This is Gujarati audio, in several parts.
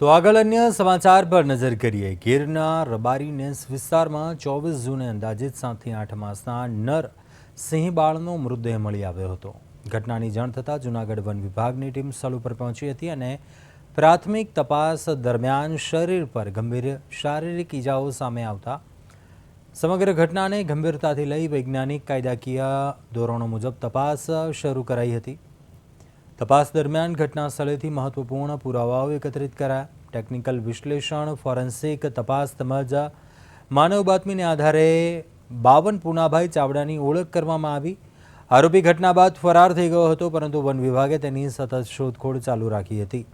તો આગળ અન્ય સમાચાર પર નજર કરીએ. ગીરના રબારી નેસ વિસ્તારમાં 24 જૂને અંદાજિત 7 થી 8 માસના નર સિંહ બાળનો મૃતદેહ મળી આવ્યો હતો. ઘટનાની જાણ થતાં જૂનાગઢ વન વિભાગની ટીમ સ્થળ ઉપર પહોંચી હતી અને પ્રાથમિક તપાસ દરમિયાન શરીર પર ગંભીર શારીરિક ઈજાઓ સામે આવતા સમગ્ર ઘટનાને ગંભીરતાથી લઈ વૈજ્ઞાનિક કાયદાકીય ધોરણો મુજબ તપાસ શરૂ કરાઈ હતી. તપાસ દરમિયાન ઘટના સ્થળેથી મહત્વપૂર્ણ પુરાવાઓ એકત્રિત કરાયા. ટેકનિકલ વિશ્લેષણ, ફોરેન્સિક તપાસ તેમજ માનવ બાતમીને આધારે 52 પૂનાભાઈ ચાવડાની ઓળખ કરવામાં આવી. આરોપી ઘટના બાદ ફરાર થઈ ગયો હતો, પરંતુ વન વિભાગે તેની સતત શોધખોળ ચાલુ રાખી હતી.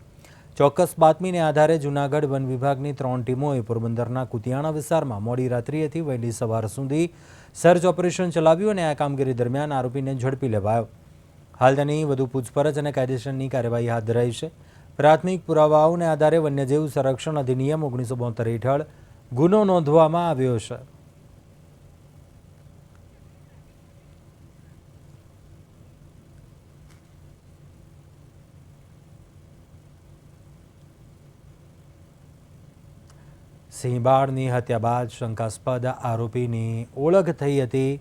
ચોક્કસ બાતમીને આધારે જૂનાગઢ વન વિભાગની 3 ટીમોએ પોરબંદરના કુતિયાણા વિસ્તારમાં મોડી રાત્રિએથી વહેલી સવાર સુધી સર્ચ ઓપરેશન ચલાવ્યું અને આ કામગીરી દરમિયાન આરોપીને ઝડપી લેવાયો. હાલ તેની વધુ પૂછપરછ અને કાયદેસરની કાર્યવાહી હાથ ધરાઈ છે. પ્રાથમિક પુરાવાઓને આધારે વન્યજીવ સંરક્ષણ અધિનિયમ 1972 હેઠળ ગુનો નોંધવામાં આવ્યો છે. સિંહ બાળની હત્યા બાદ શંકાસ્પદ આરોપીની ઓળખ થઈ હતી.